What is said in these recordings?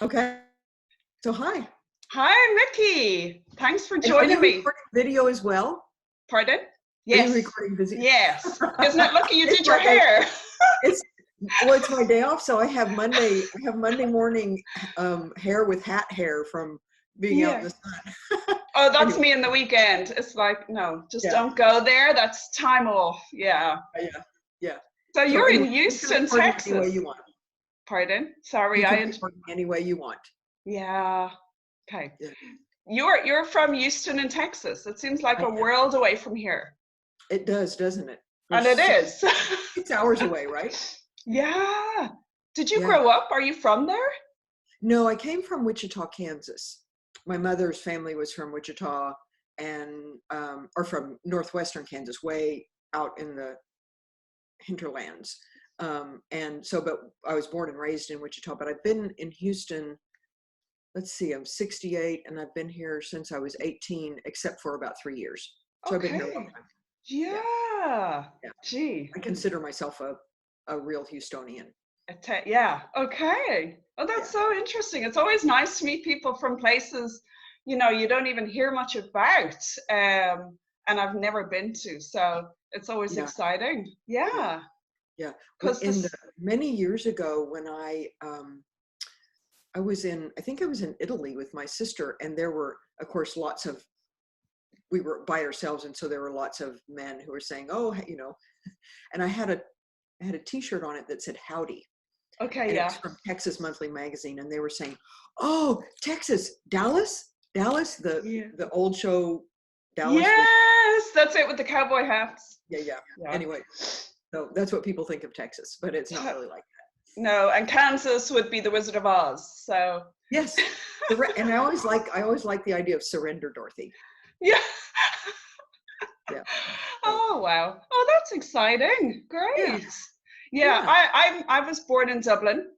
Okay. So hi. Hi, Micki. Thanks for And are you joining me. recording video as well? Pardon? Are you Yes. recording video? Yes. Isn't it lucky you It's did your my day. hair? It's it's my day off, so I have Monday morning hair with hat hair from being out in Yeah. the sun. Oh, that's Anyway, me in the weekend. It's like, no, just yeah, don't go there. That's time off. Yeah. yeah, yeah. So So you're anyway, in you can Houston, record me any way Texas. you want. Pardon? Sorry, You can record me any way you want. yeah. Okay. Yeah, You're from Houston in Texas. It seems like I a am. world away from here. It does, doesn't it? We're And it is. 6 hours away, right? Yeah. Did you Yeah. grow up? Are you from there? No, I came from Wichita, Kansas. My mother's family was from Wichita and or from northwestern Kansas, way out in the hinterlands. And so, but I was born and raised in Wichita, but I've been in Houston. Let's see, I'm 68 and I've been here since I was 18, except for about 3 years. So I've been here a long Okay. time. Yeah, Yeah. yeah. Gee. I consider myself a real Houstonian. Yeah. Okay. Oh, Yeah, that's so interesting. It's always nice to meet people from places, you don't even hear much about, and I've never been to. So it's always yeah, exciting. yeah, Yeah. yeah. Because In the this, many years ago when I was in, I think I was in Italy with my sister, and there were, of course, we were by ourselves, and so there were lots of men who were saying, "Oh, and I had a T-shirt on it that said "Howdy," okay, and it yeah. was from Texas Monthly Magazine, and they were saying, "Oh, Texas, Dallas, Yeah. the old show, Dallas was, Yes, that's it with the cowboy hats. yeah, yeah." Yeah. Anyway, so that's what people think of Texas, but it's not really like that. No, and Kansas would be the Wizard of Oz. So, Yes, and I always like the idea of surrender, Dorothy. yeah. Yeah. So Oh wow. Oh, that's exciting. yeah, Great. Yeah, yeah. I was born in Dublin.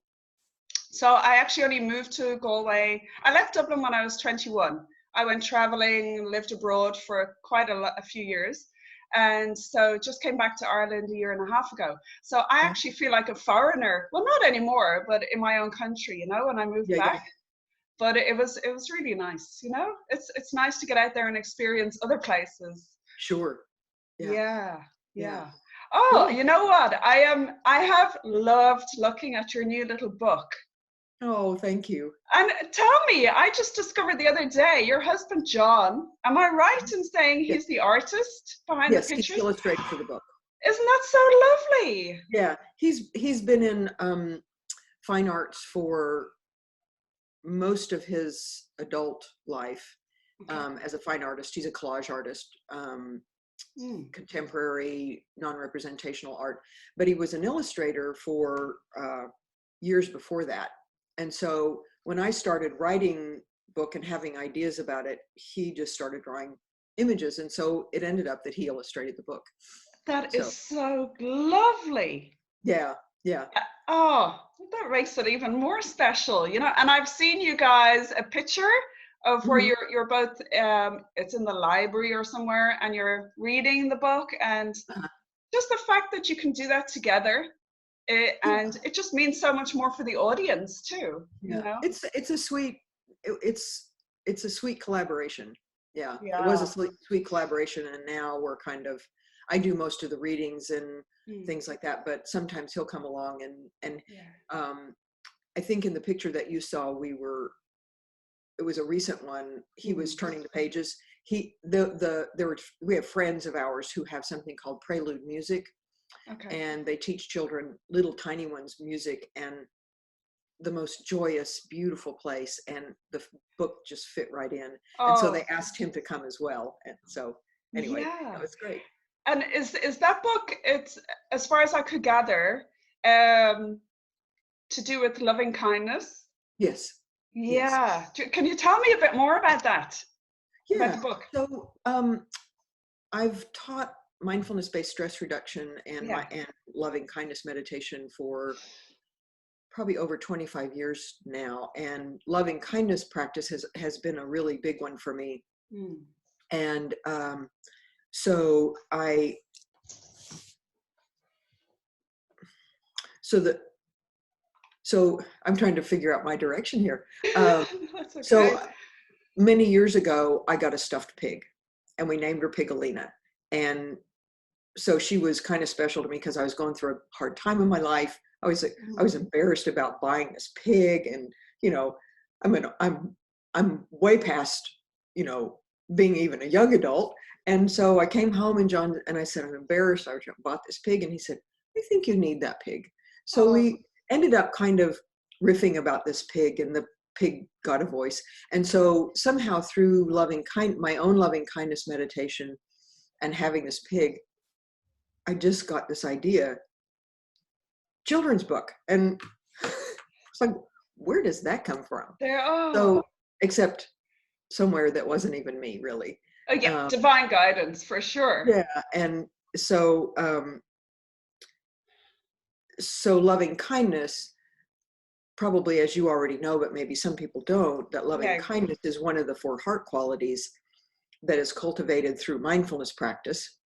So I actually only moved to Galway. I left Dublin when I was 21. I went traveling, lived abroad for quite a few years. And so just came back to Ireland a year and a half ago. So I Oh, actually feel like a foreigner. Well, not anymore, but in my own country, when I moved yeah, yeah. back. But it was really nice. It's nice to get out there and experience other places. Sure. Yeah. Yeah, Yeah. yeah. Oh, Cool. you know what? I have loved looking at your new little book. Oh, thank you. And tell me, I just discovered the other day, your husband John, am I right in saying Yes. he's the artist behind the Yes, he's the pictures? illustrator for the book. Isn't that so lovely? Yeah. He's been in fine arts for most of his adult life Okay. as a fine artist. He's a collage artist, Mm. contemporary, non-representational art, but he was an illustrator for years before that. And so when I started writing book and having ideas about it, he just started drawing images. And so it ended up that he illustrated the book. That is So so lovely. yeah, yeah. Oh, that makes it even more special. And I've seen you guys a picture of where Mhm. you're both it's in the library or somewhere and you're reading the book, and Uh, just the fact that you can do that together, yeah, and it just means so much more for the audience too, you yeah. know? It's a sweet it's a sweet collaboration. Yeah, it was a Yeah. sweet collaboration, and now we're I do most of the readings and Mm. things like that, but sometimes he'll come along and Yeah. um, I think in the picture that you saw, it was a recent one. He was Mm. turning the pages. We have friends of ours who have something called Prelude Music, Okay. and they teach children, little tiny ones, music, and the most joyous, beautiful place. And the book just fit right in. And so they Oh, asked him to come as well. And so anyway, that yeah. was great. And is that book, it's as far as I could gather, um, to do with loving kindness? Yes, yes, Yeah. Can you tell me a bit more about that, about the yeah. book? So I've taught mindfulness-based stress reduction Yeah. and loving kindness meditation for probably over 25 years now, and loving kindness practice has been a really big one for me. Mm. And so I so the So I'm trying to figure out my direction here. Um, That's okay. so many years ago, I got a stuffed pig, and we named her Pigolina. And so she was kind of special to me because I was going through a hard time in my life. I was embarrassed about buying this pig, and you know, I mean, I'm way past, you know, being even a young adult. And so I came home, and John and I said, I'm embarrassed. I bought this pig, and he said, I think you need that pig. So Oh, we ended up kind of riffing about this pig, and the pig got a voice. And so somehow through my own loving kindness meditation and having this pig, I just got this idea, children's book. And it's like, where does that come from? there are. So, except somewhere that wasn't even me, really. Oh, yeah, Um, divine guidance for sure. yeah. And so, so loving kindness, probably as you already know, but maybe some people don't, that loving Yeah, kindness is one of the 4 heart qualities that is cultivated through mindfulness practice.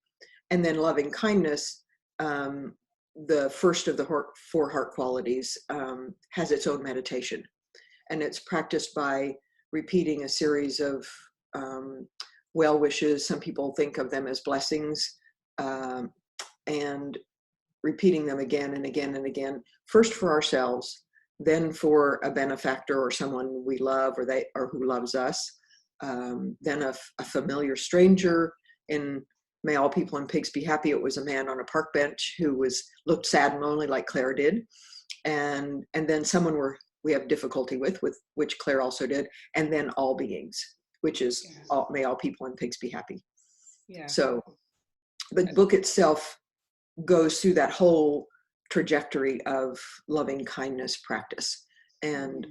And then loving kindness, um, the first of the 4 heart qualities, has its own meditation. And it's practiced by repeating a series of well wishes. Some people think of them as blessings, um, and repeating them again and again and again, first for ourselves, then for a benefactor or someone we love, or who loves us, then a familiar stranger. In May All People and Pigs Be Happy, it was a man on a park bench who looked sad and lonely like Claire did. And then someone we have difficulty with which Claire also did, and then all beings, which is yeah, May all people and pigs be happy. yeah. So the book itself goes through that whole trajectory of loving kindness practice. And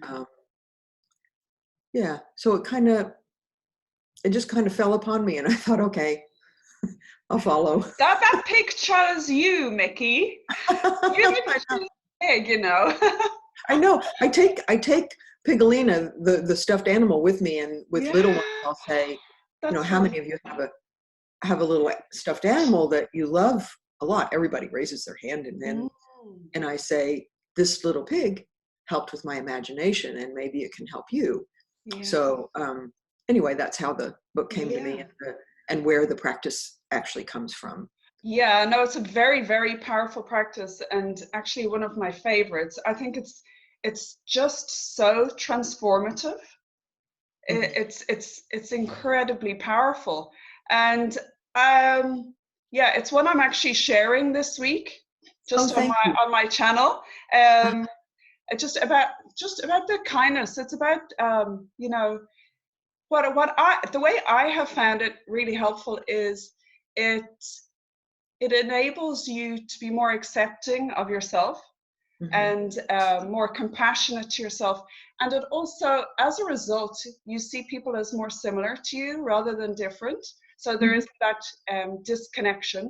yeah, so it just kind of fell upon me, and I thought, okay, I'll follow. That pig chose you, Micki. You didn't choose the pig, you know. I know. I take Pigolina, the stuffed animal, with me, and with Yeah, little ones, I'll say, that's how so. many of you have a little stuffed animal that you love a lot? Everybody raises their hand, Mm, and I say, this little pig helped with my imagination, and maybe it can help you. yeah, So anyway, that's how the book came to me, yeah. and where the practice actually comes from. Yeah, no, it's a very, very powerful practice and actually one of my favorites. I think it's just so transformative. Mhm. It's incredibly powerful. And um yeah, it's one I'm actually sharing this week Oh, just on thank you. my channel. Um it's just about the kindness. It's about you know, what I the way I have found it really helpful is it it enables you to be more accepting of yourself Mhm. and more compassionate to yourself. And it also, as a result, you see people as more similar to you rather than different. So there Mhm. is that disconnection.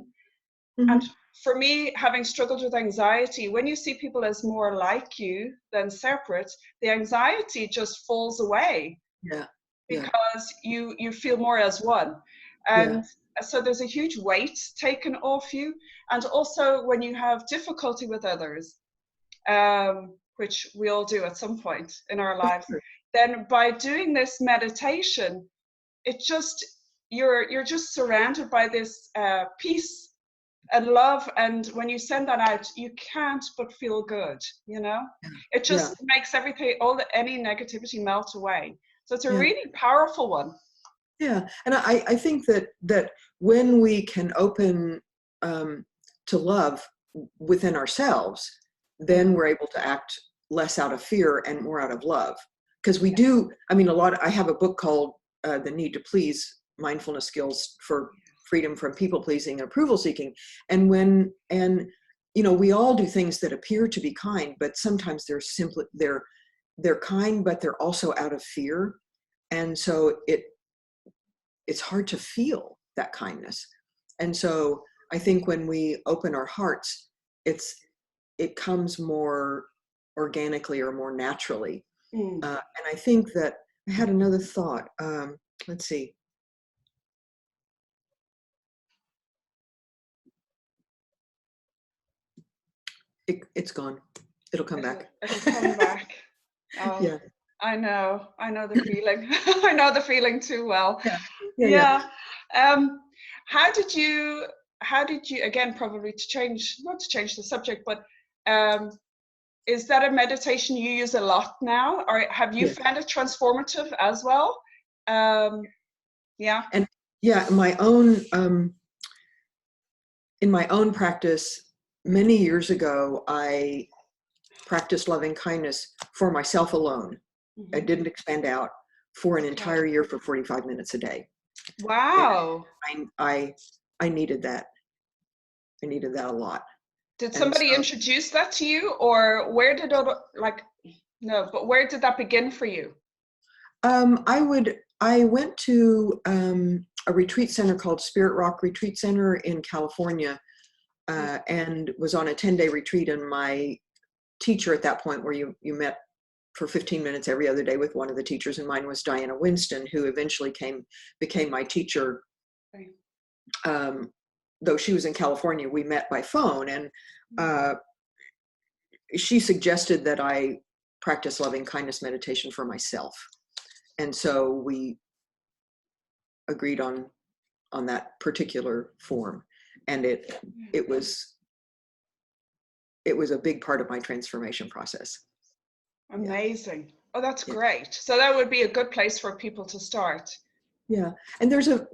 And Mhm. for me, having struggled with anxiety, when you see people as more like you than separate, the anxiety just falls away Yeah. Yeah. because you feel more as one. Yeah. And so there's a huge weight taken off you. And also when you have difficulty with others, which we all do at some point in our Of lives, course. then by doing this meditation, it just you're just surrounded by this peace and love, and when you send that out, you can't but feel good. You know, Yeah. it Yeah. just makes everything, any negativity melt away. So it's a Yeah. really powerful one. Yeah. And I think that when we can open, to love within ourselves, Mm, then we're able to act less out of fear and more out of love. Because we do, I mean, I have a book called The Need to Please: Mindfulness Skills for Freedom from People Pleasing and Approval Seeking. And we all do things that appear to be kind, but sometimes they're kind, but they're also out of fear. And so it's hard to feel that kindness. And so I think when we open our hearts, it comes more organically or more naturally. mm. And I think that I had another thought. Let's see. It's gone. It'll come back. It'll come back. Oh, Yeah. I know the feeling. I know the feeling too well. Yeah. Yeah. Yeah. Yeah. Um, how did you, again, probably not to change the subject, but um, is that a meditation you use a lot now, or have you Yeah. found it transformative as well? Yeah. And yeah, in my own practice, many years ago, I practiced loving kindness for myself alone. I Mhm. didn't expand out for an Okay. entire year for 45 minutes a day. Wow. And I needed that. I needed that a lot. Did And somebody so introduce that to you, or where did it, like, no, but where did that begin for you? I went to a retreat center called Spirit Rock Retreat Center in California, and was on a 10-day retreat. And my teacher at that point, where you met for 15 minutes every other day with one of the teachers, and mine was Diana Winston, who eventually became my teacher. Okay. Though she was in California, we met by phone, and she suggested that I practice loving kindness meditation for myself. And so we agreed on that particular form, and it was a big part of my transformation process. Amazing. Yeah. Oh, that's Yeah. great. So that would be a good place for people to start. Yeah. And there's a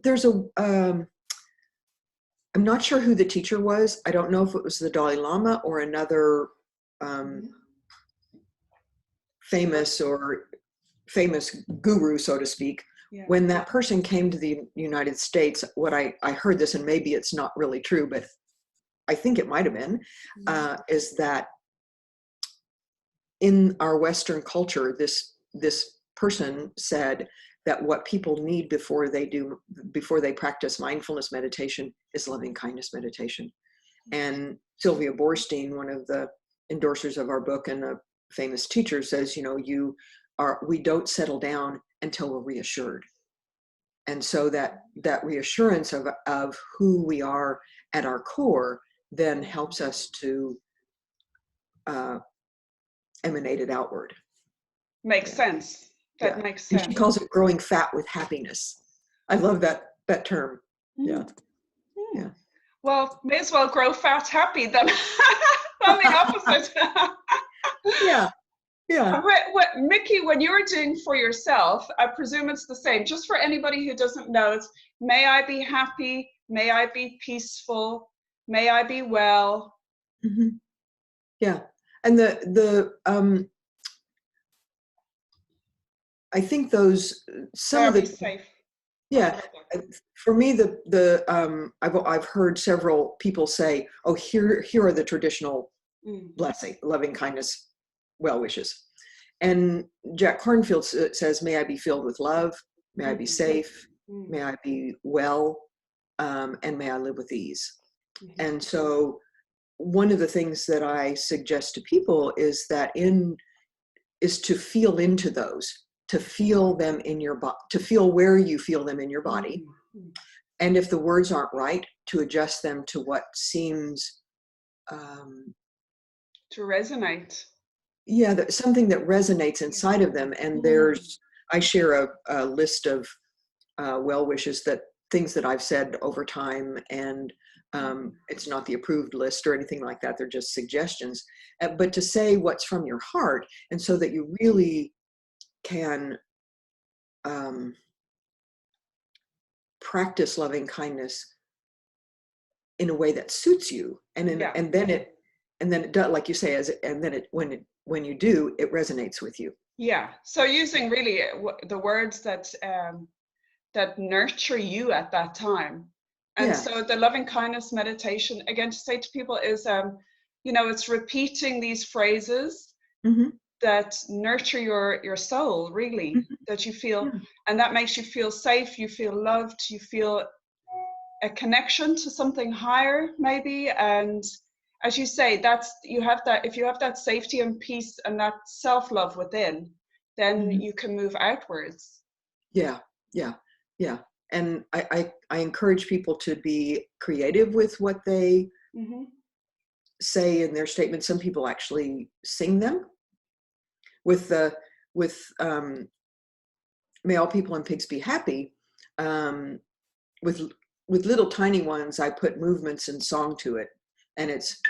I'm not sure who the teacher was. I don't know if it was the Dalai Lama or another famous guru, so to speak. Yeah. When that person came to the United States, what I heard this, and maybe it's not really true, but I think it might have been, is that in our Western culture, this person said that what people need before they practice mindfulness meditation is loving kindness meditation. And Sylvia Boorstein, one of the endorsers of our book and a famous teacher, says, we don't settle down until we're reassured. And so that reassurance of who we are at our core then helps us to emanate it outward. Makes sense. That makes sense. And she calls it growing fat with happiness. I love that term. Yeah. Yeah. Well, may as well grow fat happy than the opposite. Yeah. Yeah. What, Micki, when you're doing for yourself, I presume it's the same. Just for anybody who doesn't know, it's may I be happy, may I be peaceful, may I be well. Mm-hmm. Yeah. And I think some of the safe. Yeah, for me, I've heard several people say, "Oh, here are the traditional blessing, loving kindness, well wishes," and Jack Kornfield says, "May I be filled with love, may I be safe, may I be well, and may I live with ease." And so, one of the things that I suggest to people is to feel into those. To feel them in your body, to feel where you feel them in your body. And if the words aren't right, to adjust them to what seems to resonate. Yeah, something that resonates inside of them. And I share a list of well wishes, things that I've said over time, and it's not the approved list or anything like that. They're just suggestions. But to say what's from your heart, and so that you really can practice loving kindness in a way that suits you, and then it does, like you say, when you do, it resonates with you. Yeah. So using really the words that nurture you at that time. And so the loving kindness meditation, again, to say to people is, it's repeating these phrases that nurture your soul, really, that you feel, and that makes you feel safe, you feel loved, you feel a connection to something higher, maybe. And as you say, if you have that safety and peace and that self-love within, then you can move outwards. Yeah. And I encourage people to be creative with what they say in their statement, some people actually sing them with May All People and Pigs Be Happy. With little tiny ones, I put movements and song to it, and it's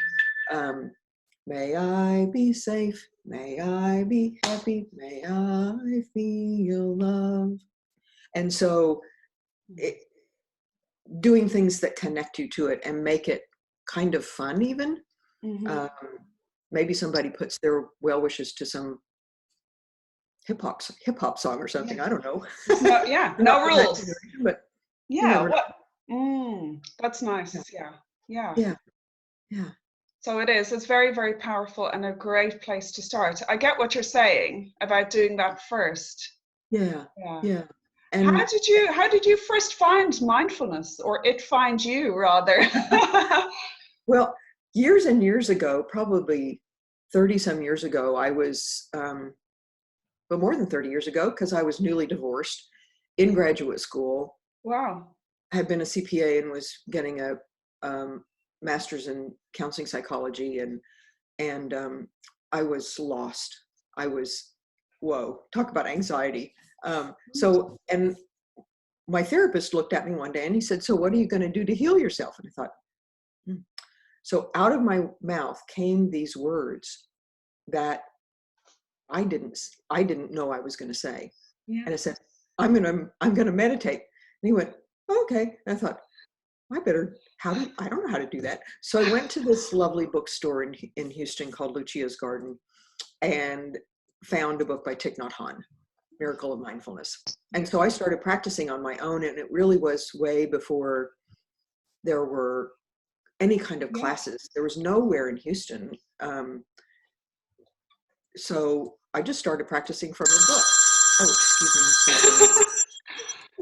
may I be safe, may I be happy, may I feel love. And so doing things that connect you to it and make it kind of fun even. Maybe somebody puts their well wishes to some hip hop song or something. I don't know. No rules. But yeah, that's nice. Yeah. So it's very, very powerful and a great place to start. I get what you're saying about doing that first. Yeah. And how did you first find mindfulness, or it find you rather? Well, years and years ago, probably 30 some years ago, I was but more than 30 years ago, because I was newly divorced in graduate school. Wow. I had been a CPA and was getting a master's in counseling psychology, and I was lost. I was, whoa, talk about anxiety. So, and my therapist looked at me one day and he said, so what are you going to do to heal yourself? And I thought, So out of my mouth came these words that I didn't know I was going to say. And I said, I'm going to meditate. And he went, okay. And I thought, I don't know how to do that. So I went to this lovely bookstore in Houston called Lucia's Garden and found a book by Thich Nhat Hanh, Miracle of Mindfulness. And so I started practicing on my own, and it really was way before there were any kind of classes. There was nowhere in Houston. So I just started practicing from a book. Oh, excuse me.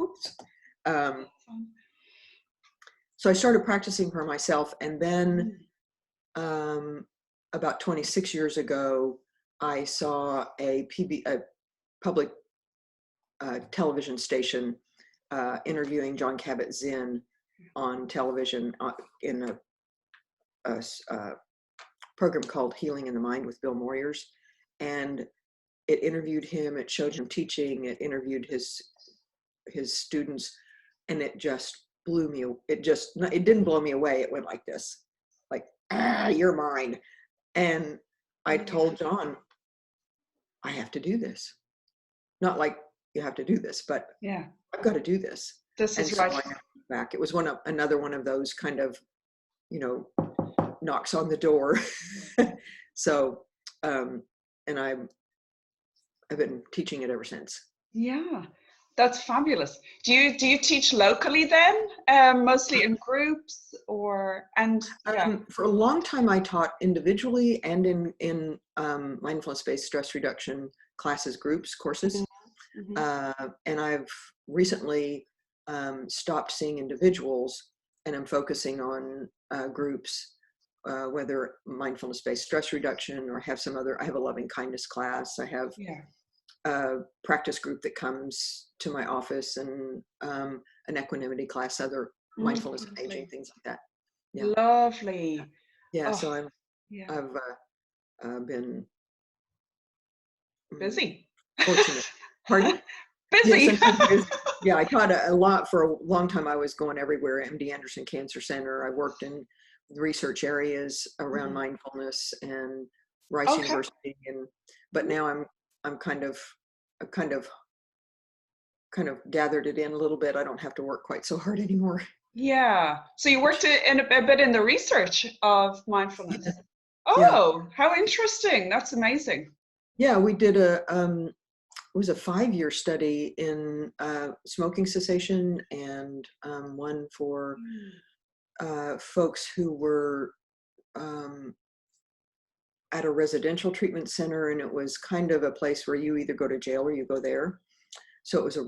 Oops. So I started practicing for myself, and then about 26 years ago, I saw a public television station interviewing Jon Kabat-Zinn on television in a program called Healing in the Mind with Bill Moyers, and it interviewed him. It showed him teaching. It interviewed his students, and it just blew me. It didn't blow me away. It went like this, like, you're mine. And I told John, I have to do this. Not like you have to do this, but I've got to do this. This is right. So I went back. It was another one of those kind of, knocks on the door. So, and I've been teaching it ever since. Yeah, that's fabulous. Do you teach locally then, mostly in groups, or for a long time I taught individually and in mindfulness-based stress reduction classes, groups, courses. And I've recently stopped seeing individuals, and I'm focusing on groups, whether mindfulness-based stress reduction or I have a loving kindness class. I have a practice group that comes to my office, and an equanimity class, other mindfulness and aging, things like that. Yeah. Lovely. Yeah. So I've been busy. Fortunate. Pardon? Busy. Yes, yeah, I taught a lot for a long time. I was going everywhere. MD Anderson Cancer Center. I worked in research areas around mindfulness and Rice University, but now I'm kind of gathered it in a little bit. I don't have to work quite so hard anymore. Yeah. So you worked a bit in the research of mindfulness. Oh, how interesting! That's amazing. Yeah, we did it was a 5-year study in smoking cessation, and one for folks who were at a residential treatment center, and it was kind of a place where you either go to jail or you go there. So it was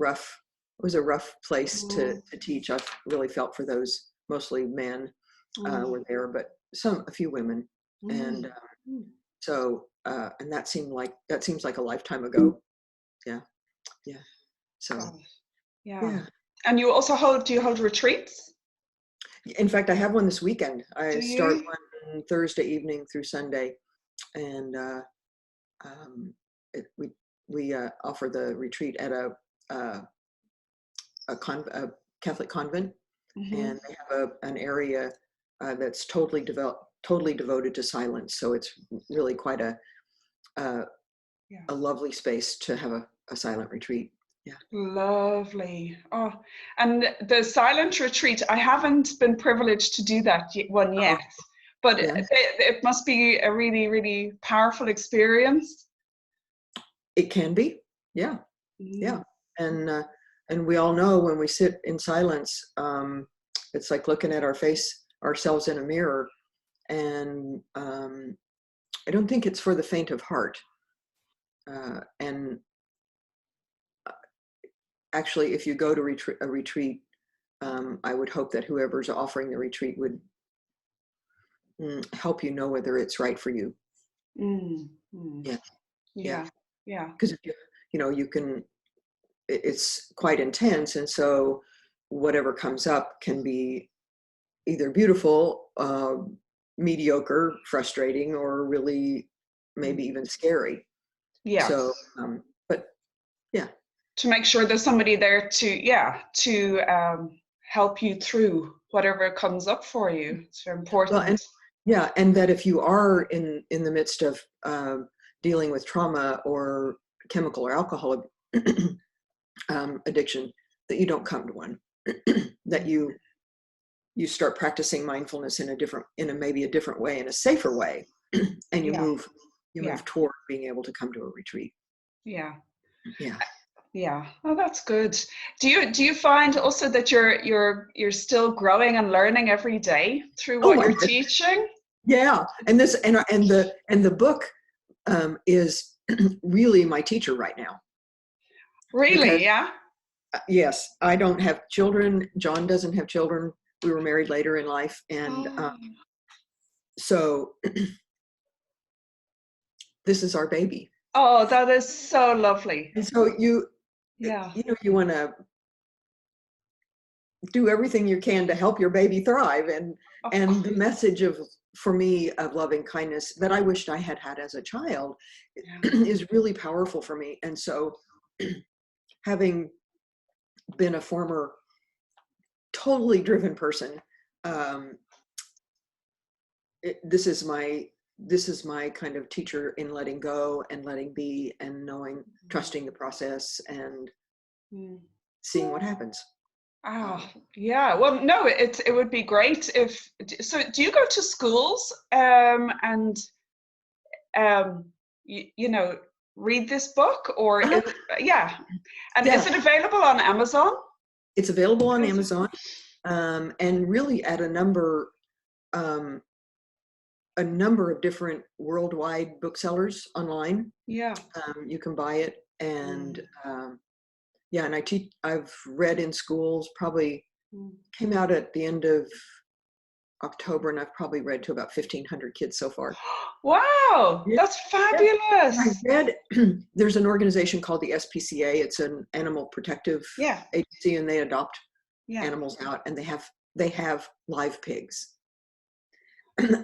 a rough place to teach. I really felt for those, mostly men were there, but a few women. And so and that seems like a lifetime ago. Yeah. So yeah. And you also do you hold retreats? In fact, I have one this weekend. I Do start you? one Thursday evening through Sunday, and we offer the retreat at uh, a Catholic convent, Hmm. and they have an area that's totally devoted to silence. So it's really quite a, Yeah. a lovely space to have a silent retreat. Yeah. Lovely. Oh, and the silent retreat, I haven't been privileged to do that one Oh, yet, but yeah. it must be a really, really powerful experience. It can be. Yeah. Yeah. Mm. And and we all know when we sit in silence, it's like looking at ourselves in a mirror. And I don't think it's for the faint of heart. And actually, if you go to a retreat, I would hope that whoever's offering the retreat would help you know whether it's right for you. Mm. Mm. Yeah, yeah. Yeah. Yeah. Because if you can. It's quite intense, and so whatever comes up can be either beautiful, mediocre, frustrating, or really maybe Mm. even scary. Yeah. So, but yeah. To make sure there's somebody there to, yeah, to help you through whatever comes up for you. It's very Well, and important. yeah, and that if you are in the midst of dealing with trauma or chemical or alcohol addiction, that you don't come to one, that Mm. you start practicing mindfulness in a maybe a different way, in a safer way, and you Yeah. move Yeah. toward being able to come to a retreat. Yeah. Yeah. Yeah. Oh, that's good. Do you find also that you're still growing and learning every day through Oh what my you're goodness. teaching? Yeah. And this and the book is really my teacher right now, Really? because Yeah. yes, I don't have children. John doesn't have children. We were married later in life, and Oh. so this is our baby. Oh, that is so lovely. And so Yeah. you want to do everything you can to help your baby thrive, Of and the course. message for me of loving kindness that I wished I had had as a child Yeah. is really powerful for me. And so having been a former totally driven person, um, this is my kind of teacher in letting go and letting be and knowing, trusting the process and Mm. seeing what happens. Ah, yeah. Well, no, it would be great if. So, do you go to schools and um, you know, read this book, or Uh-huh. yeah? And is Yeah, it available on Amazon? it's available on Is it? Amazon, and really at um, a number of different worldwide booksellers online. Yeah. You can buy it, and Mm. yeah, and I've read in schools. Probably Mm. came out at the end of October, and I've probably read to about 1,500 kids so far. Wow, Yeah, that's yeah. And I fabulous. read there's an organization called the SPCA. It's an animal protective Yeah. agency, and they adopt Yeah. animals out, and they have live pigs.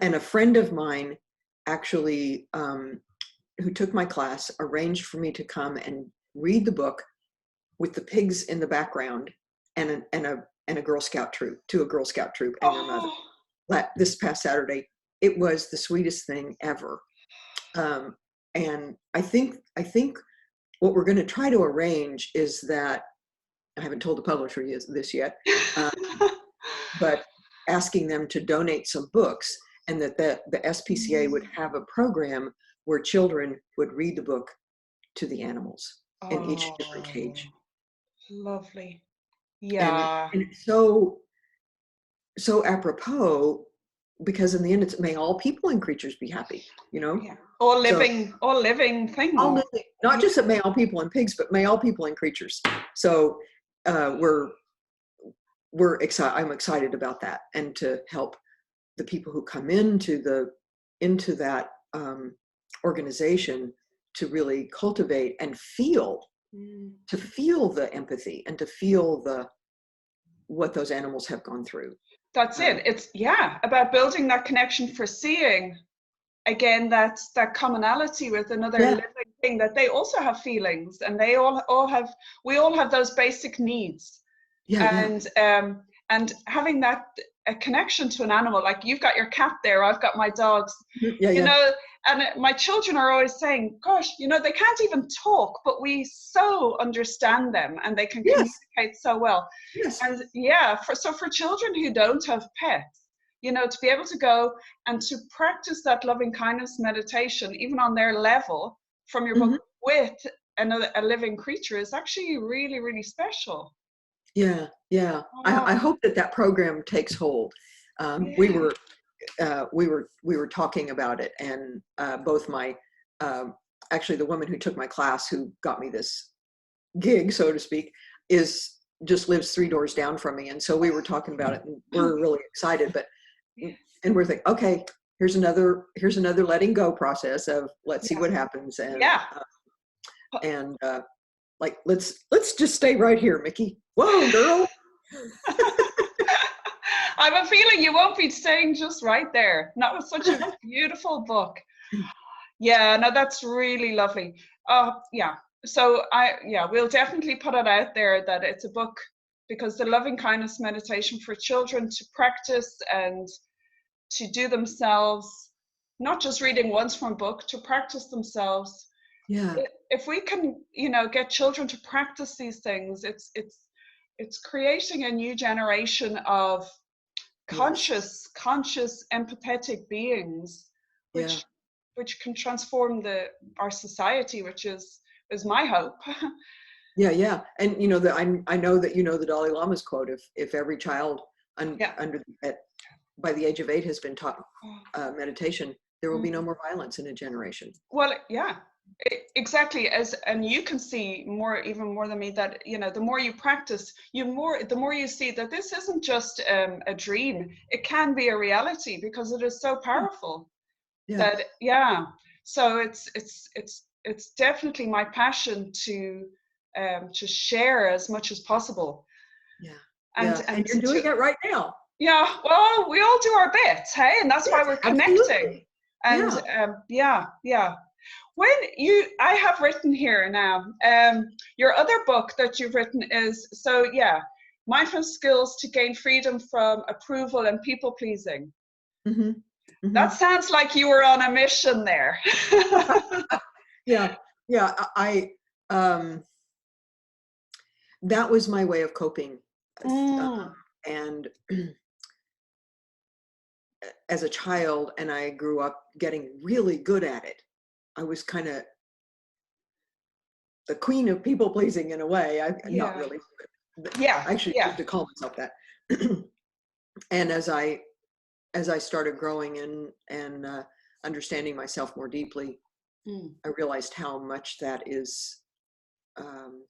And a friend of mine actually, who took my class, arranged for me to come and read the book with the pigs in the background, and a Girl Scout troop, to a Girl Scout troop and their mother. Oh. This past Saturday, it was the sweetest thing ever. And I think what we're going to try to arrange is that, I haven't told the publisher this yet, uh, but asking them to donate some books, and that the SPCA would have a program where children would read the book to the animals in each different Oh, cage. lovely. And, Yeah. and it's so apropos, because in the end it's, may all people and creatures be happy, Yeah. All so living all things. living, not just that may all people and pigs, but may all people and creatures. So uh, we're we're excited. I'm excited about that, and to help the people who come into that organization to really cultivate and Mm. feel the empathy, and to feel what those animals have gone through. That's it. It's about building that connection, for seeing again that's that commonality with another Yeah, living thing, that they also have feelings, and they all have, we all have those basic needs. yeah, yeah, And having that, a connection to an animal, like you've got your cat there, I've got my dogs, yeah, you yeah. know. And my children are always saying, gosh, you know, they can't even talk, but we so understand them, and they can Yes, communicate so well. yes. And for children who don't have pets, you know, to be able to go and to practice that loving kindness meditation, even on their level, from your Hmm. book, with a living creature, is actually really, really special. Yeah, yeah. Oh, I hope that that program takes hold. We yeah. were we were talking about it, and both my actually the woman who took my class, who got me this gig, so to speak, is just lives 3 doors down from me, and so we were talking about it, and we're really excited. But and we're thinking, okay, here's another letting go process of let's see Yeah. what happens, Yeah. and like let's just stay right here, Micki. Whoa, girl. I have a feeling you won't be staying just right there. Not with such a beautiful book. Yeah, no, that's really lovely. Yeah. So we'll definitely put it out there that it's a book, because the loving kindness meditation for children to practice and to do themselves, not just reading once from a book, to practice themselves. Yeah, If we can, you know, get children to practice these things, it's creating a new generation of yes, conscious, empathetic beings, yeah. which can transform our society, which is my hope. Yeah, yeah, and you know that I know that you know the Dalai Lama's quote: if every child Yeah. under by the age of 8 has been taught meditation, there will be no Mhm. more violence in a generation. Well, yeah, exactly. And you can see more, even more than me, that, you know, the more you practice, the more you see that this isn't just a dream. It can be a reality, because it is so Yeah, powerful. yeah, That So it's definitely my passion to share as much as possible, yeah, and yeah. And you're to doing it right now. yeah, well, we all do our bit, hey, and that's why Yes, we're connecting. absolutely. And Yeah. yeah. When I have written here now, your other book that you've written is, so yeah, mindfulness skills to gain freedom from approval and people pleasing. Hmm. Hmm. That sounds like you were on a mission there. Yeah, yeah. That was my way of coping, Mm, and as a child, and I grew up getting really good at it. I was kind of the queen of people pleasing in a way. Not yeah, really, but yeah, I actually yeah. used to call myself that. And as I started growing and understanding myself more deeply, Mm, I realized how much that is um,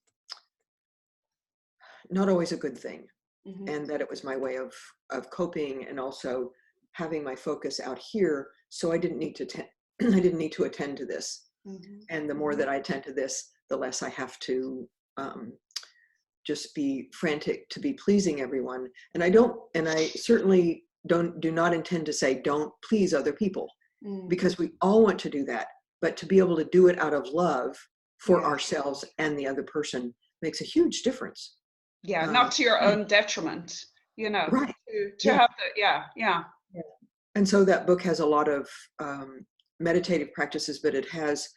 not always a good thing, mhm, and that it was my way of coping, and also having my focus out here, so I didn't need to I didn't need to attend to this. mhm, And the more mhm. that I attend to this, the less I have to um, just be frantic to be pleasing everyone. And I certainly do not intend to say don't please other people, Mm, because we all want to do that. But to be able to do it out of love for yeah, ourselves and the other person makes a huge difference. yeah. Uh, Not to your own detriment, you know. right. To Yeah. have the yeah. Yeah. And so that book has a lot of meditative practices, but it has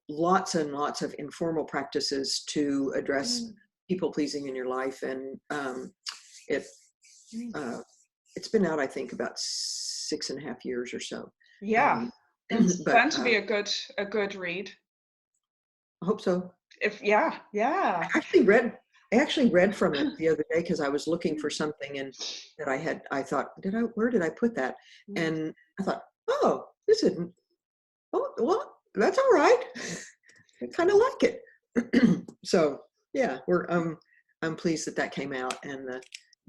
lots and lots of informal practices to address Mm, people pleasing in your life. And it mm. uh, it's been out, I think, about 6.5 years or so. Yeah, Um, it's but bound to be a good read. I hope so. If yeah. I actually read I actually read from it the other day, because I was looking for something, and that I thought, where did I put that? Mm. And I thought, oh, this isn't, oh, well, that's all right. I kind of like it. So yeah, I'm pleased that that came out, and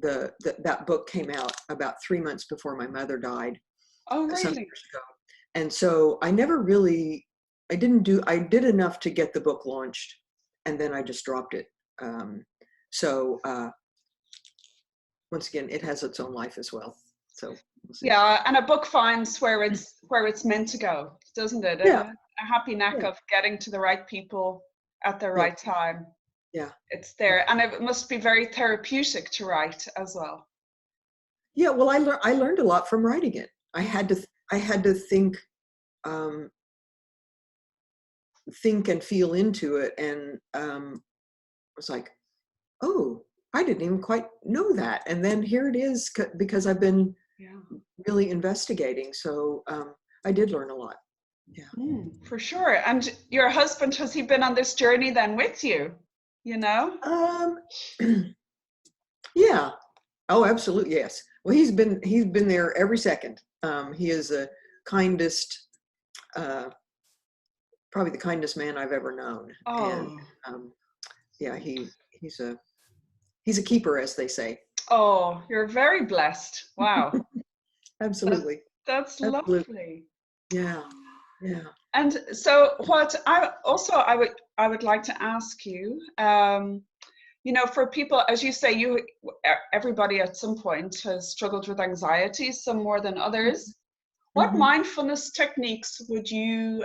that book came out about 3 months before my mother died Oh, some really? years ago. And so I never really, I did enough to get the book launched, and then I just dropped it. Um, so once again, it has its own life as well. So we'll see. Yeah, and a book finds where it's meant to go, doesn't it? Yeah. A happy knack Yeah. of getting to the right people at the Yeah. right time. Yeah. It's there, and it must be very therapeutic to write as well. Yeah. Well, I learned a lot from writing it. I had to think and feel into it, and was like, oh, I didn't even quite know that, and then here it is, because I've been really investigating. So I did learn a lot. Yeah. For sure. And your husband, has he been on this journey then with you? You know? Yeah. Oh, absolutely. Yes. Well, he's been there every second. He is the kindest, probably the kindest man I've ever known. And yeah, he's a keeper, as they say. Oh, you're very blessed. Wow. Absolutely. That's Absolutely. lovely. Yeah. Yeah. And so what I would like to ask you, you know, for people, as you say, everybody at some point has struggled with anxiety, some more than others. What mindfulness techniques would you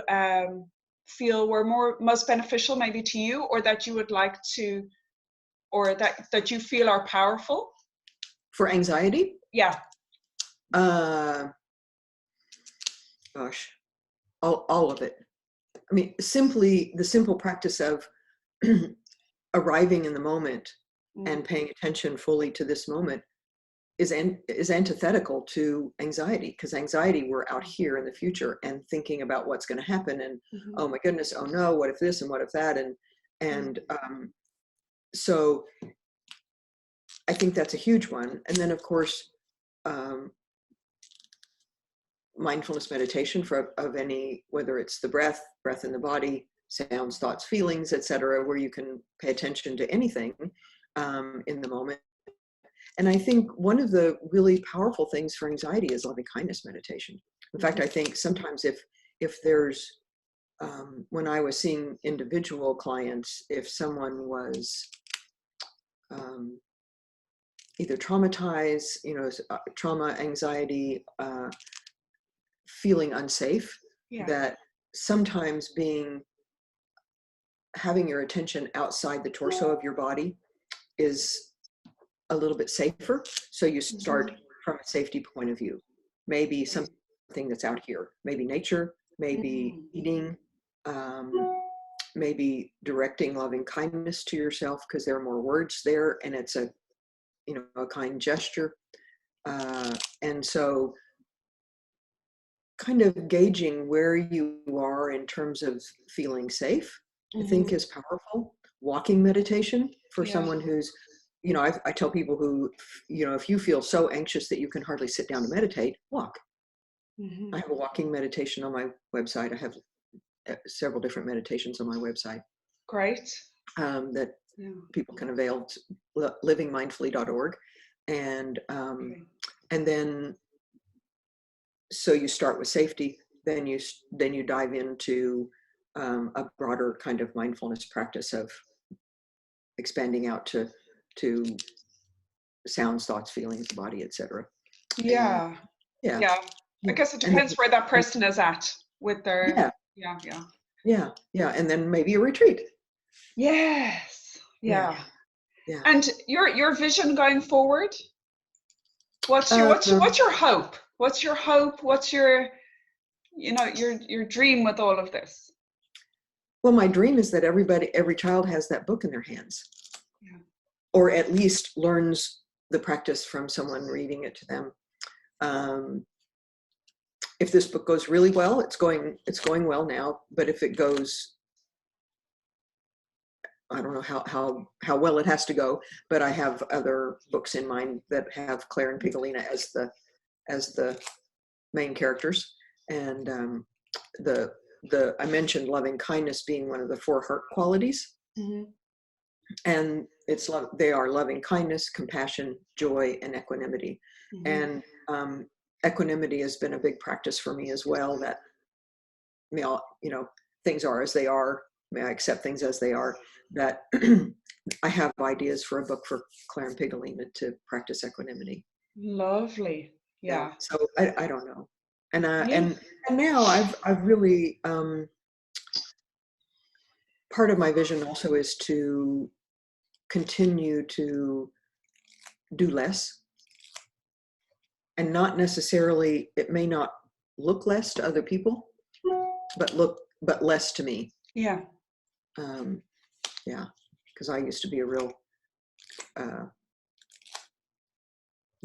feel were most beneficial maybe to you, or that you would like to, or that you feel are powerful? For anxiety? Yeah. Gosh, all of it. I mean, the simple practice of arriving in the moment and paying attention fully to this moment is antithetical to anxiety, because anxiety, we're out here in the future and thinking about what's going to happen, and oh my goodness, oh no, what if this and what if that, and so I think that's a huge one. And then of course mindfulness meditation of any, whether it's the breath in the body, sounds, thoughts, feelings, etc., where you can pay attention to anything in the moment. And I think one of the really powerful things for anxiety is loving kindness meditation. In fact, I think sometimes if there's, when I was seeing individual clients, if someone was either traumatized, trauma, anxiety, feeling unsafe, that sometimes having your attention outside the torso of your body is a little bit safer. So you start from a safety point of view. Maybe something that's out here, maybe nature, maybe eating, maybe directing loving kindness to yourself, because there are more words there, and it's a kind gesture. And so kind of gauging where you are in terms of feeling safe, I think is powerful. Walking meditation for someone who's, I tell people who, if you feel so anxious that you can hardly sit down to meditate, walk. I have a walking meditation on my website. I have several different meditations on my website. Great. That people can avail to livingmindfully.org. And then, so you start with safety, then you dive into a broader kind of mindfulness practice of expanding out to sounds, thoughts, feelings, the body, etc. Yeah. I guess it depends where that person is at with their and then maybe a retreat. Yes. Yeah. And your vision going forward? What's your hope? What's your hope? What's your your dream with all of this? Well, my dream is that every child has that book in their hands, or at least learns the practice from someone reading it to them. If this book goes really well, it's going well now. But if it goes, I don't know how well it has to go. But I have other books in mind that have Claire and Pigolina as the main characters, and I mentioned loving kindness being one of the 4 heart qualities, and they are loving kindness, compassion, joy, and equanimity. And equanimity has been a big practice for me as well. That things are as they are. May I accept things as they are. That I have ideas for a book for Claire and Pigolina to practice equanimity. Lovely. Yeah. Yeah. So I don't know. And Yeah. and now I've really part of my vision also is to continue to do less, and not necessarily, it may not look less to other people, but less to me. Yeah. Yeah, because I used to be a real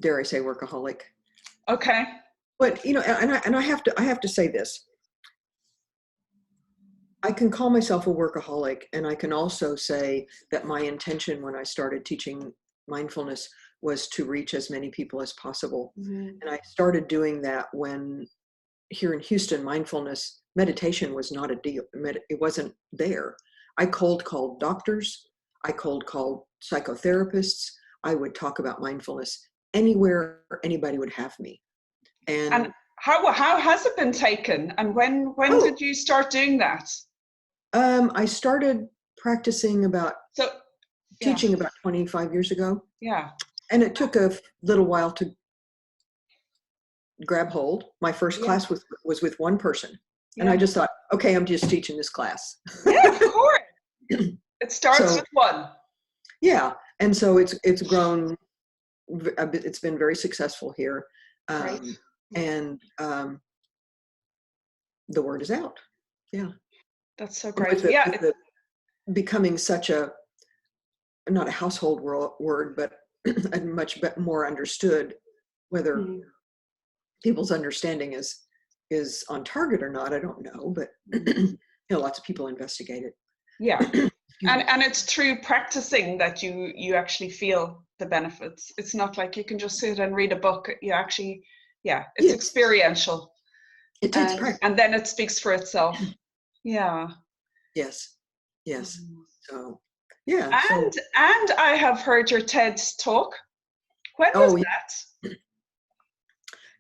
dare I say workaholic. Okay. But and I have to say this. I can call myself a workaholic, and I can also say that my intention when I started teaching mindfulness was to reach as many people as possible. Mm-hmm. And I started doing that when here in Houston, mindfulness meditation was not a deal. It wasn't there. I cold called doctors. I cold called psychotherapists. I would talk about mindfulness anywhere anybody would have me. And how has it been taken? And when did you start doing that? I started practicing teaching about 25 years ago. Yeah. And it took a little while to grab hold. My first class was with one person. And I just thought, okay, I'm just teaching this class. Yeah, of course. It starts with one. Yeah. And so it's grown. It's been very successful here. And the word is out. Yeah. That's so great. With becoming such not a household word, but a much more understood, whether people's understanding is on target or not, I don't know, but lots of people investigate it. Yeah. And it's through practicing that you actually feel the benefits. It's not like you can just sit and read a book. You actually, it's experiential. It takes practice. And then it speaks for itself. Yeah. Yes. So, yeah. And I have heard your TED talk. When was that?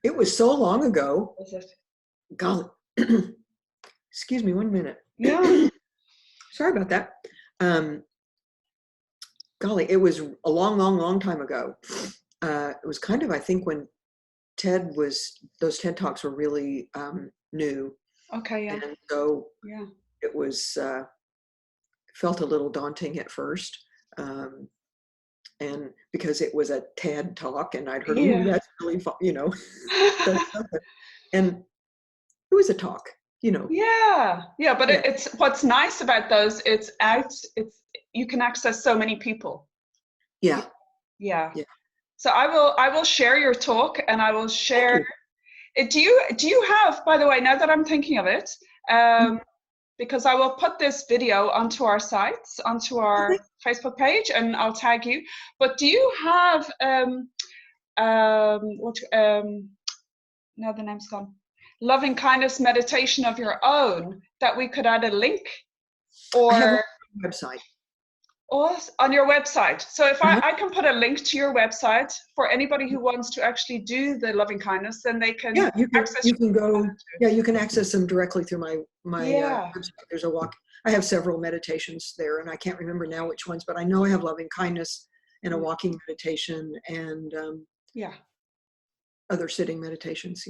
It was so long ago. Was it? Golly. Excuse me 1 minute. Yeah. Sorry about that. Golly, it was a long time ago. It was kind of, I think, when those TED Talks were really new. Okay, yeah. And so it was, felt a little daunting at first. And because it was a TED Talk and I'd heard, oh, that's really fun, and it was a talk, Yeah, but it's what's nice about those, it's you can access so many people. Yeah. So I will share your talk, and I will share it. Do you have, by the way, now that I'm thinking of it, because I will put this video onto our sites, onto our Facebook page, and I'll tag you, but do you have now the name's gone, loving kindness meditation of your own that we could add a link or I have a website. Or on your website. So if I can put a link to your website for anybody who wants to actually do the loving kindness, then they can access. You can go. Yeah, you can access them directly through my website. There's a walk. I have several meditations there, and I can't remember now which ones, but I know I have loving kindness and a walking meditation and other sitting meditations.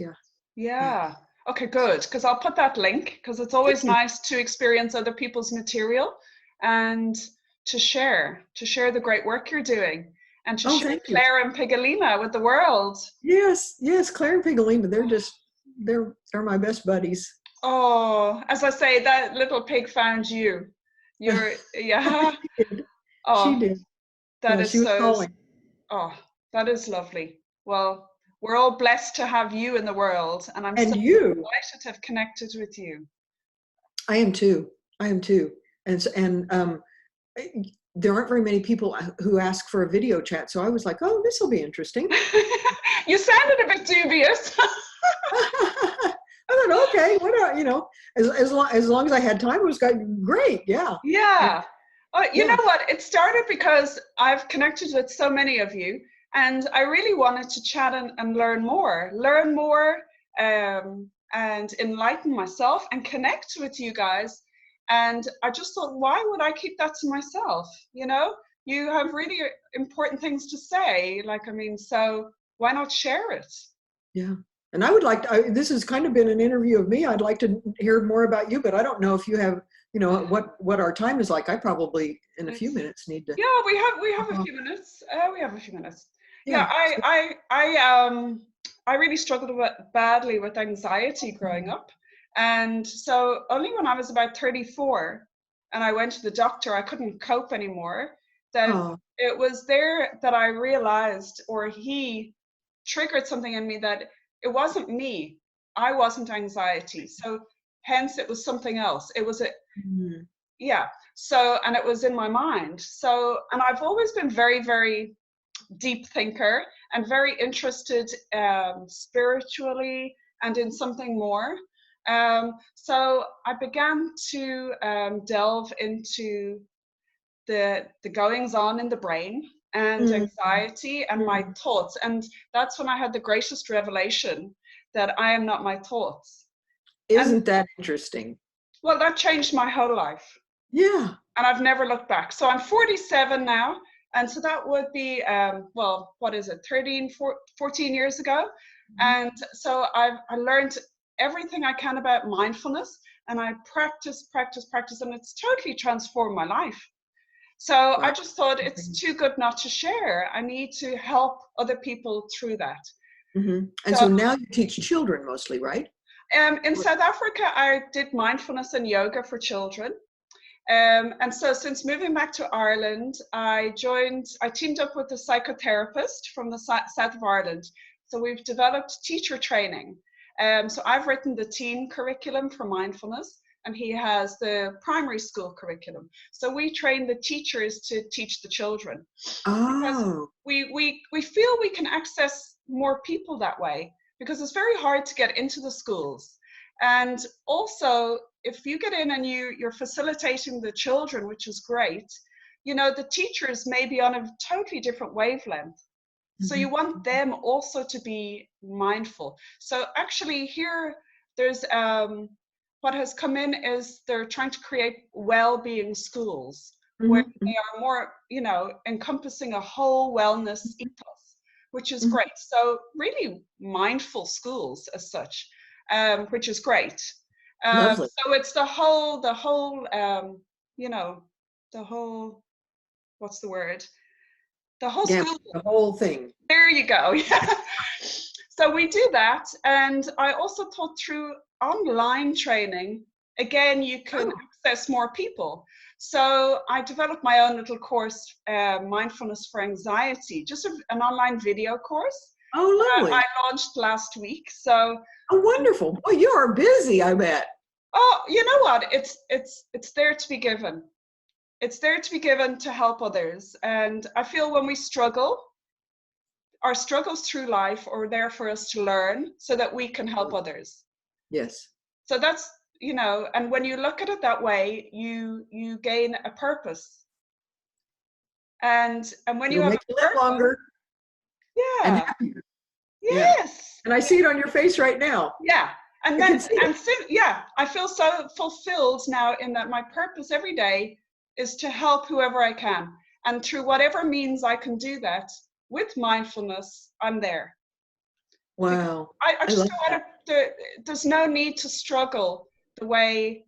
Yeah. Okay, good. Because I'll put that link, because it's always nice to experience other people's material and to share the great work you're doing, and to share Claire and Pigolina with the world. Yes, Claire and Pigolina, they're my best buddies. Oh, as I say, that little pig found you. You're She did. That is so. Oh, that is lovely. Well, we're all blessed to have you in the world, and I'm so delighted to have connected with you. I am too. And there aren't very many people who ask for a video chat, so I was like, oh, this will be interesting. You sounded a bit dubious. I thought, okay, as long as I had time, it was great. Yeah. You know what? It started because I've connected with so many of you, and I really wanted to chat and learn more, and enlighten myself and connect with you guys. And I just thought, why would I keep that to myself? you have really important things to say. Like, I mean, so why not share it? Yeah. And I would like to, this has kind of been an interview of me. I'd like to hear more about you, but I don't know if you have, you know, what our time is like. I probably in a few minutes need to. Yeah, we have a few minutes. We have a few minutes. Yeah, Yeah. I really struggled badly with anxiety growing up, and so only when I was about 34, and I went to the doctor, I couldn't cope anymore. That Oh. it was there that I realized, or he triggered something in me, that it wasn't me. I wasn't anxiety. So hence it was something else. It was a Mm. yeah. So, and it was in my mind. So, and I've always been very, very deep thinker and very interested spiritually and in something more. So I began to delve into the goings on in the brain and Mm. anxiety and my Mm. thoughts. And that's when I had the greatest revelation that I am not my thoughts. And Isn't that interesting? well, that changed my whole life. Yeah. And I've never looked back. So I'm 47 now. And so that would be, well, what is it, 14 years ago. And so I learned everything I can about mindfulness, and I practice, and it's totally transformed my life. So I Wow. just thought it's too good not to share. I need to help other people through that. Mm-hmm. And So so now you teach children mostly, right? in South Africa, I did mindfulness and yoga for children. And so since moving back to Ireland, I teamed up with a psychotherapist from the south of Ireland. So we've developed teacher training. So I've written the teen curriculum for mindfulness, and he has the primary school curriculum. So we train the teachers to teach the children, because Oh. we feel we can access more people that way, because it's very hard to get into the schools. And also, if you get in and you're facilitating the children, which is great, you know, the teachers may be on a totally different wavelength. So Mm-hmm. you want them also to be mindful. So actually here, there's what has come in is they're trying to create well-being schools where Mm-hmm. they are more, you know, encompassing a whole wellness ethos, which is Mm-hmm. great. So really mindful schools as such, which is great. Lovely. So it's you know, the whole, what's the word? The whole Yeah, school. the whole thing. There you go. Yeah. So we do that. And I also taught through online training. Again, you can Oh, access more people. So I developed my own little course, Mindfulness for Anxiety, just an online video course oh, I lovely. launched last week. So, Oh, wonderful. Boy, you are busy, I bet. oh, you know what? It's there to be given. It's there to be given to help others. And I feel when we struggle, our struggles through life are there for us to learn so that we can help others. Yes. So that's, you know, and when you look at it that way, you gain a purpose. And when you It'll have make a you live purpose, longer and yeah, happier. Yeah. yes, And I see it on your face right now. yeah. And I can then, see it. yeah, I feel so fulfilled now in that my purpose every day is to help whoever I can. And through whatever means I can do that with mindfulness, I'm there. Because Wow. I I just love don't that. want to, there's no need to struggle the way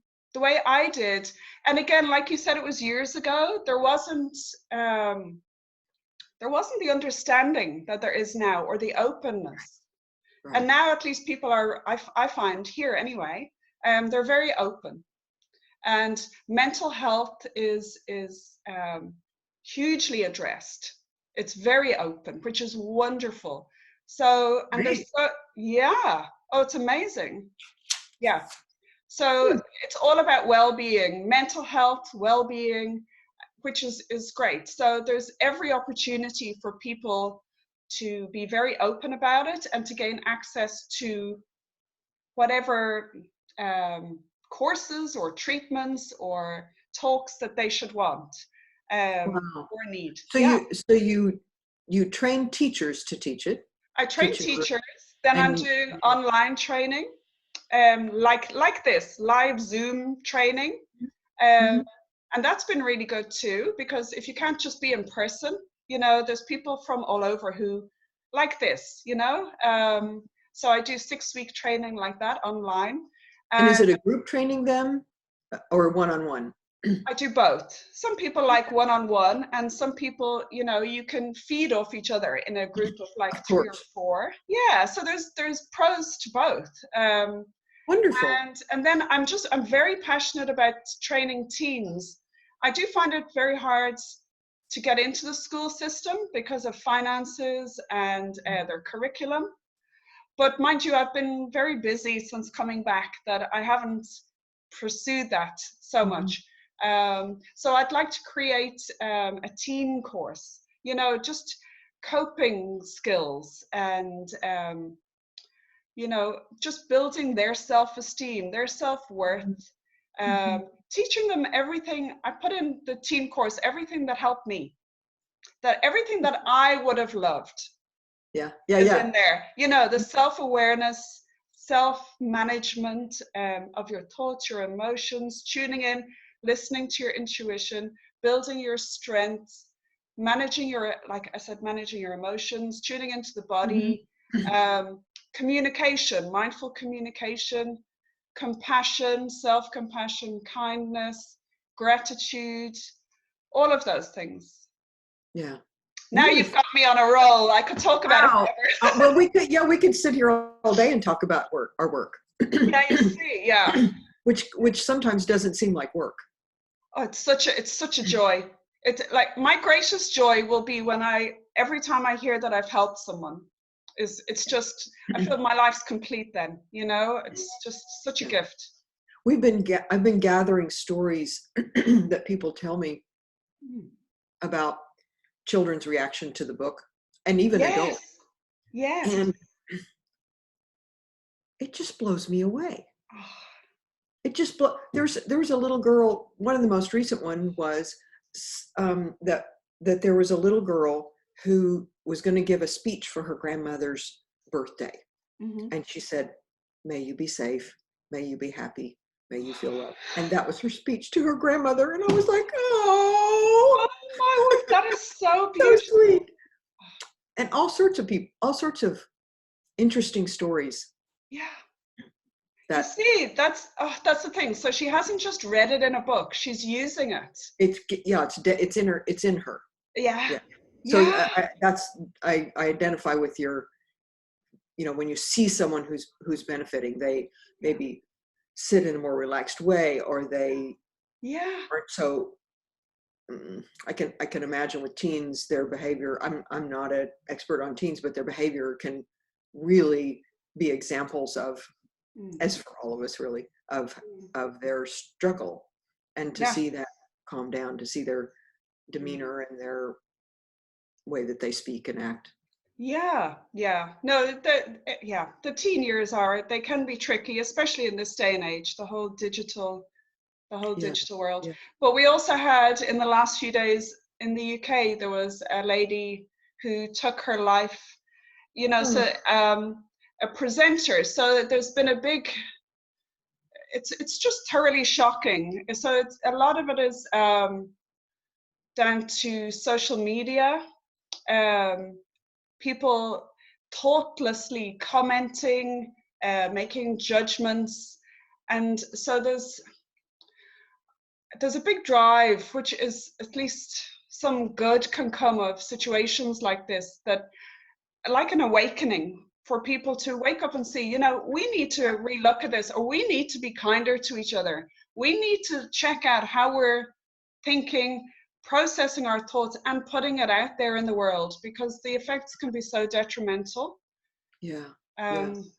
I did. And again, like you said, it was years ago. There wasn't the understanding that there is now, or the openness. And Right. now at least people are, I find here anyway, they're very open. And mental health is hugely addressed. It's very open, which is wonderful. So, and there's Great. so, yeah, oh, it's amazing. Yeah. So Hmm. it's all about well-being, mental health, well-being, which is great. So there's every opportunity for people to be very open about it and to gain access to whatever courses or treatments or talks that they should want Wow. or need. So Yeah, you train teachers to teach it I to train children teachers. Then I'm and doing online training, like this live Zoom training. Um, Mhm. And that's been really good too, because if you can't just be in person, there's people from all over who like this, so I do 6-week training like that online. And is And it a group training them or one-on-one? I do both. Some people like one-on-one, and some people, you can feed off each other in a group of like Of 3 or course. 4. Yeah, so there's pros to both. Wonderful. And then I'm very passionate about training teens. I do find it very hard to get into the school system because of finances and their curriculum. But mind you, I've been very busy since coming back that I haven't pursued that so Mhm. much. So I'd like to create a teen course, just coping skills and just building their self-esteem, their self-worth, Mhm. teaching them everything. I put in the teen course, everything that helped me, that everything that I would have loved Yeah. Yeah. is Yeah. in there. The self-awareness, self-management of your thoughts, your emotions, tuning in, listening to your intuition, building your strengths, managing like I said, managing your emotions, tuning into the Mhm. body, communication, mindful communication, compassion, self-compassion, kindness, gratitude, all of those things. Yeah. Now you've Wonderful. got me on a roll. I could talk about it Wow. forever. Well, we could sit here all day and talk about our work, Yeah, you see, yeah. which sometimes doesn't seem like work. Oh, it's such a joy. It's like my greatest joy will be when every time I hear that I've helped someone. It's just I feel my life's complete then, It's just such a Yeah. gift. I've been gathering stories that people tell me Mm. about children's reaction to the book and even adults. Yes. Yes. And it just blows me away. Oh, There's a little girl. One of the most recent one was that there was a little girl who was going to give a speech for her grandmother's birthday, mhm. and she said, "May you be safe, may you be happy, may you feel loved." And that was her speech to her grandmother, and I was like, "Oh, Oh my word, that is so so beautiful. sweet!" And all sorts of people, all sorts of interesting stories Yeah. You that see, that's the thing. So she hasn't just read it in a book, she's using it. yeah, it's in her. Yeah. Yeah. So Yeah. I identify with your, when you see someone who's benefiting, they Yeah. maybe sit in a more relaxed way, or Yeah. they Yeah. aren't so. I can imagine with teens, their behavior. I'm not an expert on teens, but their behavior can really be examples of, Mm. as for all of us really, Mm. of their struggle, and to Yeah. see that calm down, to see their Mm. demeanor and their way that they speak and act. Yeah, yeah. No, the teen years they can be tricky, especially in this day and age, Yeah, the whole digital world. yeah. But we also had in the last few days in the UK, there was a lady who took her life, Oh, so a presenter. So there's been a big, it's just thoroughly shocking. So a lot of it is down to social media. Um, People thoughtlessly commenting, making judgments, and so there's a big drive, which is at least some good can come of situations like this, that like an awakening for people to wake up and see, we need to relook at this, or we need to be kinder to each other. We need to check out how we're thinking, processing our thoughts, and putting it out there in the world, because the effects can be so detrimental. yeah, yeah, Um,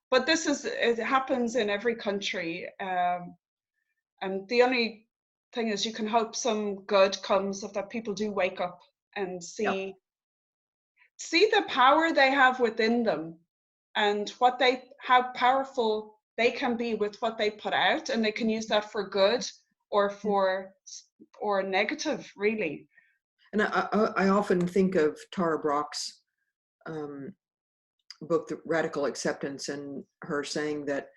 but it happens in every country. And the only thing is, you can hope some good comes of that, people do wake up and yeah, see the power they have within them, and how powerful they can be with what they put out, and they can use that for good or yeah. or negative, really. And I often think of Tara Brach's um, book, The Radical Acceptance, and her saying that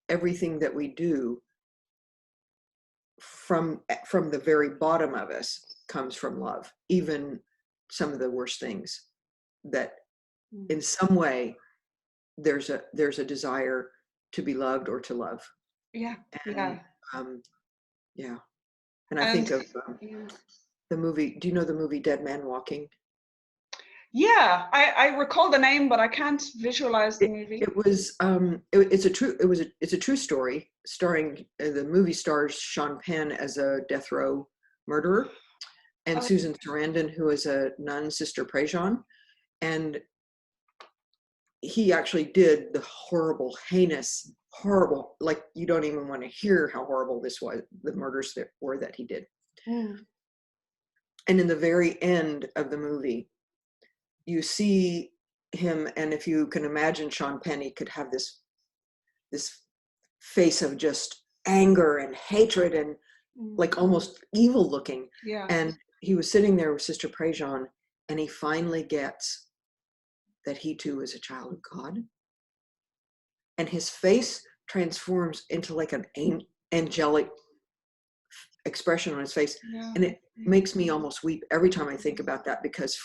everything that we do from the very bottom of us comes from love, even some of the worst things, that in some way there's a desire to be loved or to love. Yeah. And Yeah. yeah. And I And think of yeah. the movie. Do you know the movie Dead Man Walking? Yeah, I recall the name, but I can't visualize the movie. It was it's a true story, starring the movie stars Sean Penn as a death row murderer, and Oh, Susan Sarandon, who is a nun, Sister Prejean. And he actually did the horrible, heinous, horrible, like you don't even want to hear how horrible this was, the murders that were that he did. mm, And in the very end of the movie, you see him, and if you can imagine Sean Penn, he could have this face of just anger and hatred and like almost evil looking. yeah. And he was sitting there with Sister Prejean, and he finally gets that he too is a child of God. And his face transforms into like an angelic expression on his face. Yeah. And it makes me almost weep every time I think about that, because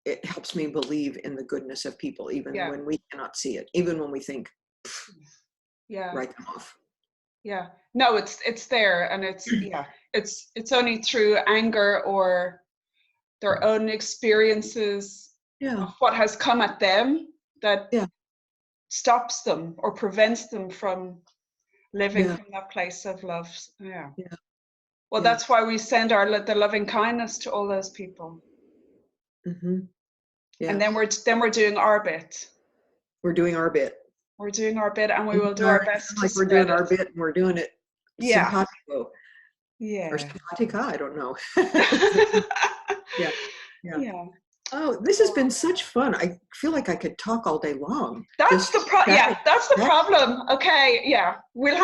it helps me believe in the goodness of people, even Yeah. when we cannot see it, even when we think, Yeah. write them off. Yeah. No, it's there, and it's only through anger or their own experiences Yeah. of what has come at them that Yeah. stops them or prevents them from living Yeah. from that place of love. Yeah. Yeah. Well, Yeah. that's why we send the loving kindness to all those people. Mm-hmm. Yeah. And then we're doing our bit. We're doing our bit. We're doing our bit, and we And will do our best to like we're spread doing our it. bit, and we're doing it Yeah. simpatico or Yeah. simpatica, I don't know. Yeah. Yeah. Yeah. Oh, this has been such fun. I feel like I could talk all day long. That's the problem. Okay, yeah. We'll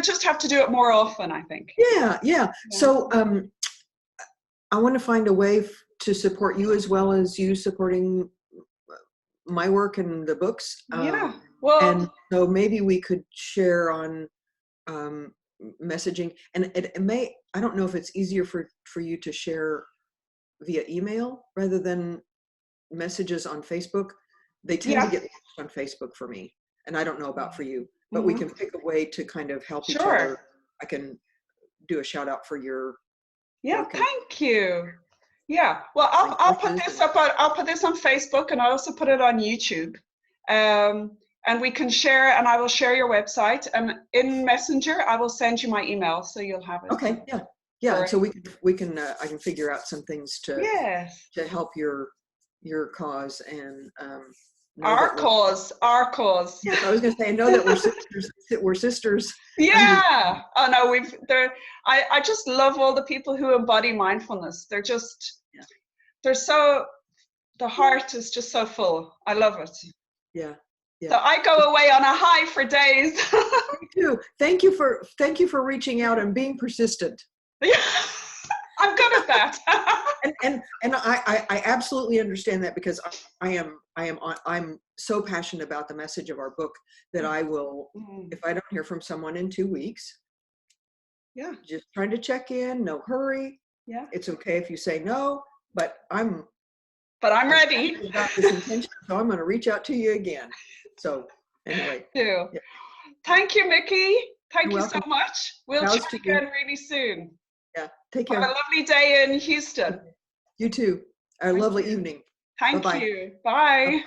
just have to do it more often, I think. Yeah. So I want to find a way to support you, as well as you supporting my work and the books. Yeah. Well, and so maybe we could share on messaging, and it may, I don't know if it's easier for you to share via email rather than messages on Facebook. They tend to get lost on Facebook for me, and I don't know about for you, but we can pick a way to kind of help each other. I can do a shout out for your work. Thank you. Yeah, well, I'll put this up. I'll put this on Facebook, and I also put it on YouTube. And we can share, and I will share your website. And in Messenger, I will send you my email, so you'll have it. Okay. Yeah. So we can I can figure out some things to help your cause and our cause. Yeah, I was going to say, I know that we're sisters. Yeah. Oh no, I just love all the people who embody mindfulness. They're just, the heart is just so full. I love it. Yeah. So I go away on a high for days. Me too. Thank you for reaching out and being persistent. Yeah, I'm good at that. and I absolutely understand that, because I'm so passionate about the message of our book that I will, if I don't hear from someone in 2 weeks, just trying to check in, no hurry. Yeah, it's okay if you say no, but I'm ready. I've got this intention, so I'm going to reach out to you again. So anyway, thank you, Micki. Thank you so much. We'll chat again really soon. Yeah, take care. Have a lovely day in Houston. You too. A lovely evening. Thank you. Bye.